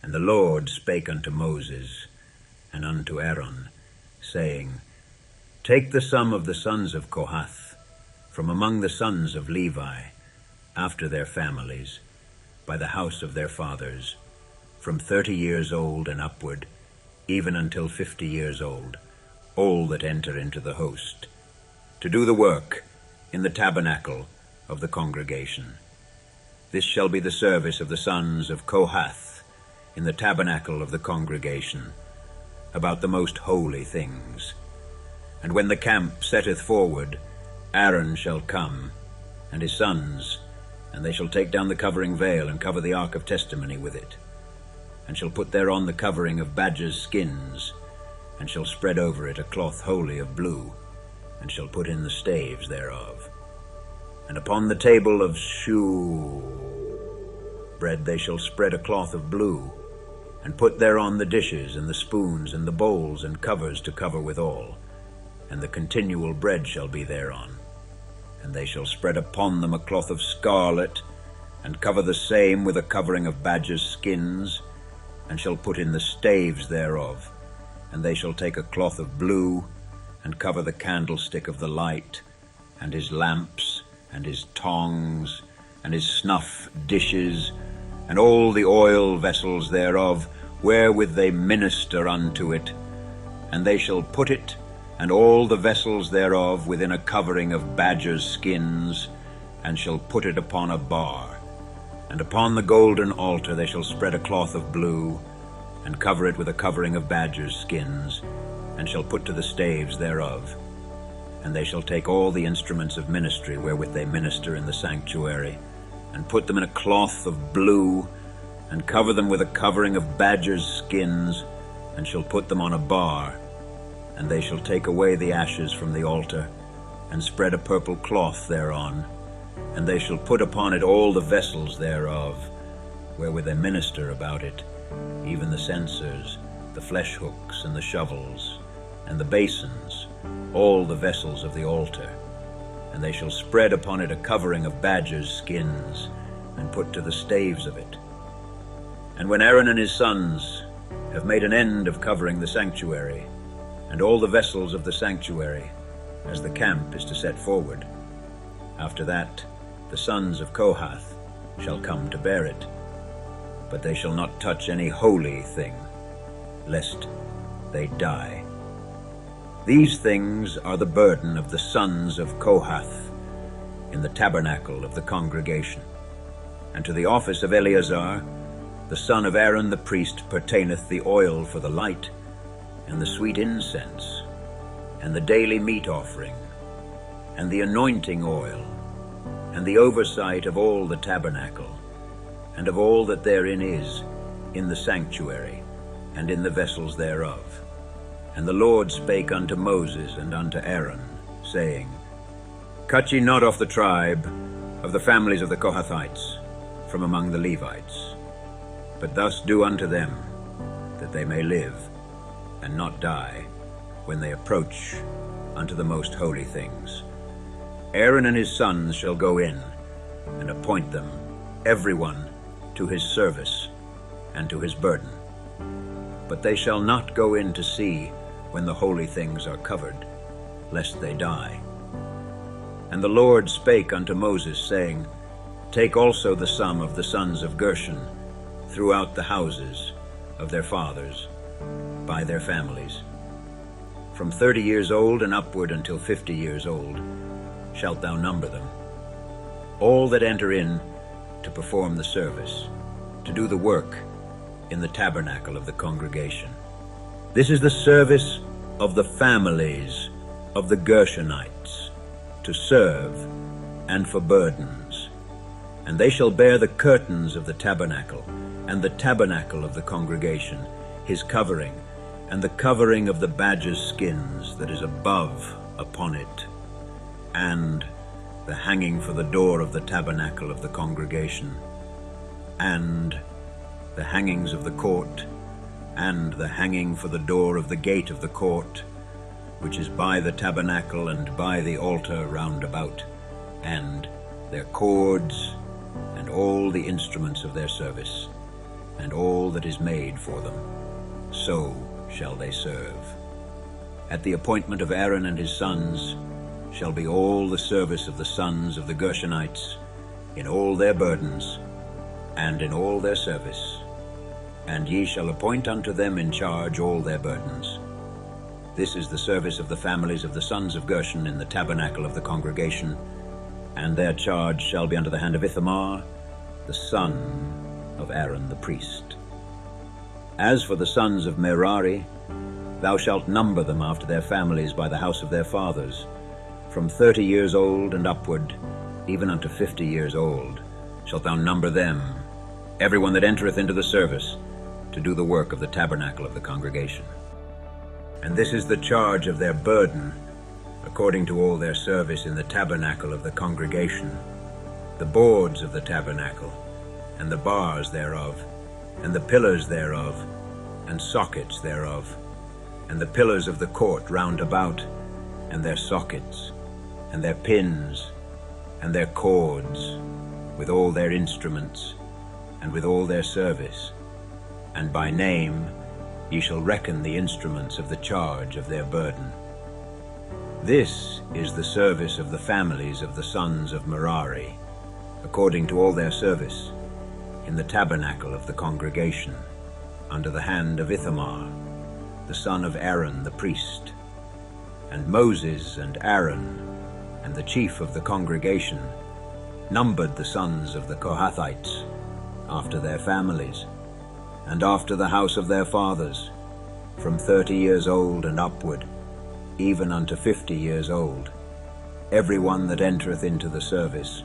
And the Lord spake unto Moses and unto Aaron, saying, Take the sum of the sons of Kohath from among the sons of Levi, after their families, by the house of their fathers, from 30 years old and upward, even until 50 years old, all that enter into the host, to do the work in the tabernacle of the congregation. This shall be the service of the sons of Kohath in the tabernacle of the congregation, about the most holy things. And when the camp setteth forward, Aaron shall come, and his sons, and they shall take down the covering veil, and cover the ark of testimony with it, and shall put thereon the covering of badgers' skins, and shall spread over it a cloth wholly of blue, and shall put in the staves thereof. And upon the table of shewbread they shall spread a cloth of blue, and put thereon the dishes, and the spoons, and the bowls, and covers to cover withal, and the continual bread shall be thereon. And they shall spread upon them a cloth of scarlet, and cover the same with a covering of badgers' skins, and shall put in the staves thereof. And they shall take a cloth of blue, and cover the candlestick of the light, and his lamps, and his tongs, and his snuff dishes, and all the oil vessels thereof, wherewith they minister unto it. And they shall put it, and all the vessels thereof, within a covering of badgers' skins, and shall put it upon a bar. And upon the golden altar they shall spread a cloth of blue, and cover it with a covering of badgers' skins, and shall put to the staves thereof. And they shall take all the instruments of ministry wherewith they minister in the sanctuary, and put them in a cloth of blue, and cover them with a covering of badgers' skins, and shall put them on a bar. And they shall take away the ashes from the altar, and spread a purple cloth thereon, and they shall put upon it all the vessels thereof, wherewith they minister about it, even the censers, the flesh hooks, and the shovels, and the basins, all the vessels of the altar. And they shall spread upon it a covering of badgers' skins, and put to the staves of it. And when Aaron and his sons have made an end of covering the sanctuary, and all the vessels of the sanctuary, as the camp is to set forward, after that the sons of Kohath shall come to bear it. But they shall not touch any holy thing, lest they die. These things are the burden of the sons of Kohath in the tabernacle of the congregation. And to the office of Eleazar, the son of Aaron the priest, pertaineth the oil for the light, and the sweet incense, and the daily meat offering, and the anointing oil, and the oversight of all the tabernacle, and of all that therein is, in the sanctuary, and in the vessels thereof. And the Lord spake unto Moses and unto Aaron, saying, Cut ye not off the tribe of the families of the Kohathites from among the Levites, but thus do unto them, that they may live, and not die, when they approach unto the most holy things. Aaron and his sons shall go in, and appoint them, every one, to his service, and to his burden. But they shall not go in to see when the holy things are covered, lest they die. And the Lord spake unto Moses, saying, Take also the sum of the sons of Gershon throughout the houses of their fathers, by their families. From 30 years old and upward until 50 years old shalt thou number them. All that enter in to perform the service, to do the work in the tabernacle of the congregation. This is the service of the families of the Gershonites, to serve and for burdens. And they shall bear the curtains of the tabernacle, and the tabernacle of the congregation, his covering, and the covering of the badger's skins that is above upon it, and the hanging for the door of the tabernacle of the congregation, and the hangings of the court, and the hanging for the door of the gate of the court, which is by the tabernacle and by the altar round about, and their cords, and all the instruments of their service, and all that is made for them, so shall they serve. At the appointment of Aaron and his sons shall be all the service of the sons of the Gershonites, in all their burdens, and in all their service. And ye shall appoint unto them in charge all their burdens. This is the service of the families of the sons of Gershon in the tabernacle of the congregation, and their charge shall be under the hand of Ithamar, the son of Aaron the priest. As for the sons of Merari, thou shalt number them after their families by the house of their fathers, from 30 years old and upward, even unto 50 years old, shalt thou number them, every one that entereth into the service, to do the work of the tabernacle of the congregation. And this is the charge of their burden, according to all their service in the tabernacle of the congregation: the boards of the tabernacle, and the bars thereof, and the pillars thereof, and sockets thereof, and the pillars of the court round about, and their sockets, and their pins, and their cords, with all their instruments, and with all their service. And by name ye shall reckon the instruments of the charge of their burden. This is the service of the families of the sons of Merari, according to all their service, in the tabernacle of the congregation, under the hand of Ithamar, the son of Aaron the priest. And Moses and Aaron, and the chief of the congregation, numbered the sons of the Kohathites, after their families, and after the house of their fathers, from 30 years old and upward, even unto 50 years old, every one that entereth into the service,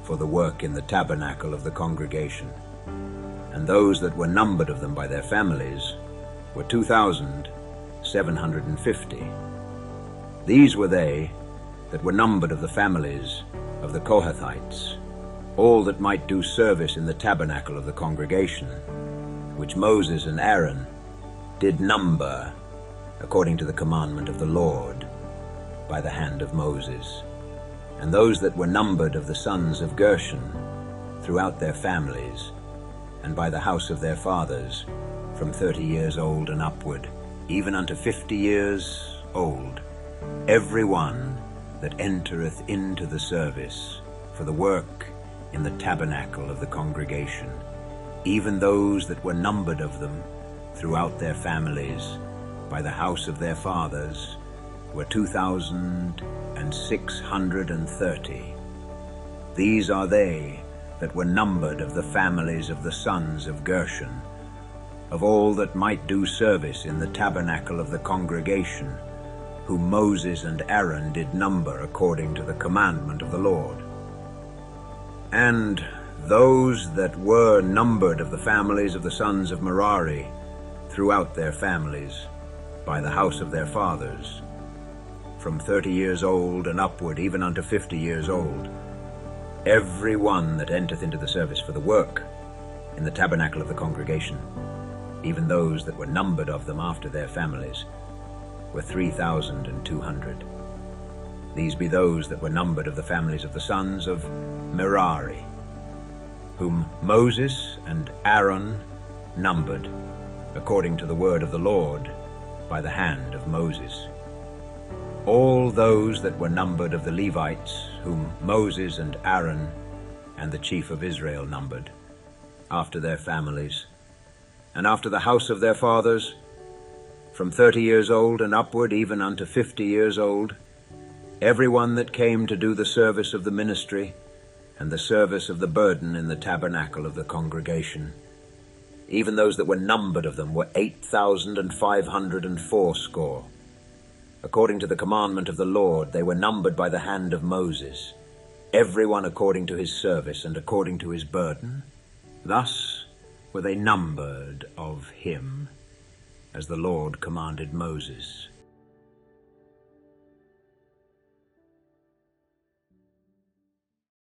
for the work in the tabernacle of the congregation. And those that were numbered of them by their families were 2,750. These were they that were numbered of the families of the Kohathites, all that might do service in the tabernacle of the congregation, which Moses and Aaron did number according to the commandment of the Lord by the hand of Moses. And those that were numbered of the sons of Gershon throughout their families, and by the house of their fathers, from 30 years old and upward, even unto 50 years old, every one that entereth into the service for the work in the tabernacle of the congregation, even those that were numbered of them throughout their families by the house of their fathers, were 2,630. These are they that were numbered of the families of the sons of Gershon, of all that might do service in the tabernacle of the congregation, whom Moses and Aaron did number according to the commandment of the Lord. And those that were numbered of the families of the sons of Merari throughout their families by the house of their fathers, from 30 years old and upward, even unto 50 years old, every one that entereth into the service for the work in the tabernacle of the congregation, even those that were numbered of them after their families, were 3,200. These be those that were numbered of the families of the sons of Merari, whom Moses and Aaron numbered according to the word of the Lord by the hand of Moses. All those that were numbered of the Levites, whom Moses and Aaron and the chief of Israel numbered, after their families, and after the house of their fathers, from 30 years old and upward, even unto 50 years old, every one that came to do the service of the ministry and the service of the burden in the tabernacle of the congregation, even those that were numbered of them were 8,580. According to the commandment of the Lord, they were numbered by the hand of Moses, every one according to his service and according to his burden. Thus were they numbered of him, as the Lord commanded Moses.